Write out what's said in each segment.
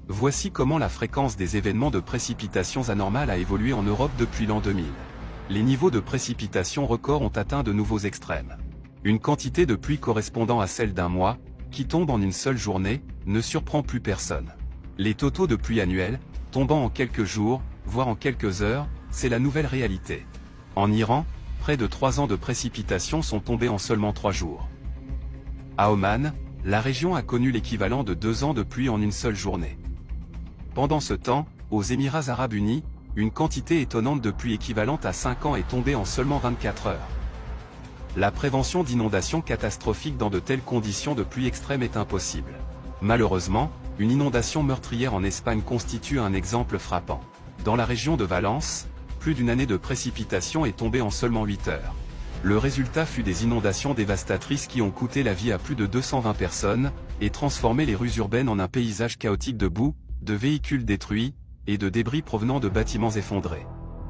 Voici comment la fréquence des événements de précipitations anormales a évolué en Europe depuis l'an 2000. Les niveaux de précipitations records ont atteint de nouveaux extrêmes. Une quantité de pluie correspondant à celle d'un mois, qui tombe en une seule journée, ne surprend plus personne. Les totaux de pluie annuels, tombant en quelques jours, voire en quelques heures, c'est la nouvelle réalité. En Iran, près de 3 ans de précipitations sont tombées en seulement 3 jours. À Oman, la région a connu l'équivalent de 2 ans de pluie en une seule journée. Pendant ce temps, aux Émirats Arabes Unis, une quantité étonnante de pluie équivalente à 5 ans est tombée en seulement 24 heures. La prévention d'inondations catastrophiques dans de telles conditions de pluie extrême est impossible. Malheureusement, une inondation meurtrière en Espagne constitue un exemple frappant. Dans la région de Valence, plus d'une année de précipitation est tombée en seulement 8 heures. Le résultat fut des inondations dévastatrices qui ont coûté la vie à plus de 220 personnes, et transformé les rues urbaines en un paysage chaotique de boue, de véhicules détruits, et de débris provenant de bâtiments effondrés.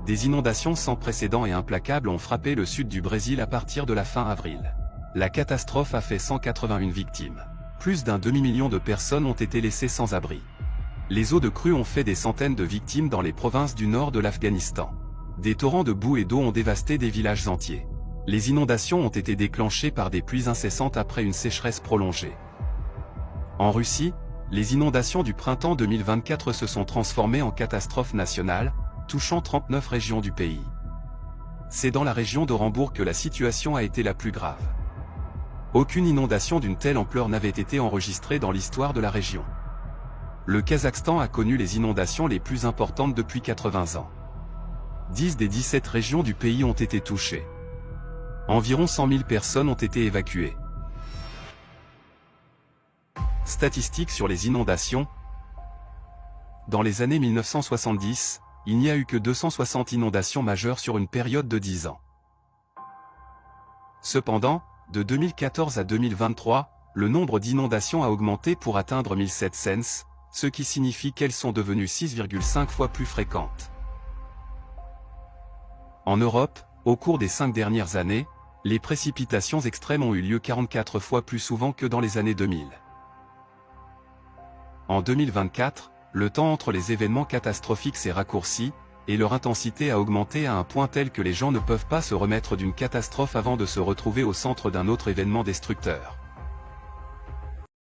Des inondations sans précédent et implacables ont frappé le sud du Brésil à partir de la fin avril. La catastrophe a fait 181 victimes. Plus d'un demi-million de personnes ont été laissées sans abri. Les eaux de crue ont fait des centaines de victimes dans les provinces du nord de l'Afghanistan. Des torrents de boue et d'eau ont dévasté des villages entiers. Les inondations ont été déclenchées par des pluies incessantes après une sécheresse prolongée. En Russie, les inondations du printemps 2024 se sont transformées en catastrophe nationale, touchant 39 régions du pays. C'est dans la région d'Orenbourg que la situation a été la plus grave. Aucune inondation d'une telle ampleur n'avait été enregistrée dans l'histoire de la région. Le Kazakhstan a connu les inondations les plus importantes depuis 80 ans. 10 des 17 régions du pays ont été touchées. Environ 100 000 personnes ont été évacuées. Statistiques sur les inondations. Dans les années 1970, il n'y a eu que 260 inondations majeures sur une période de 10 ans. Cependant, de 2014 à 2023, le nombre d'inondations a augmenté pour atteindre 1700, ce qui signifie qu'elles sont devenues 6,5 fois plus fréquentes. En Europe, au cours des 5 dernières années, les précipitations extrêmes ont eu lieu 44 fois plus souvent que dans les années 2000. En 2024, le temps entre les événements catastrophiques s'est raccourci, et leur intensité a augmenté à un point tel que les gens ne peuvent pas se remettre d'une catastrophe avant de se retrouver au centre d'un autre événement destructeur.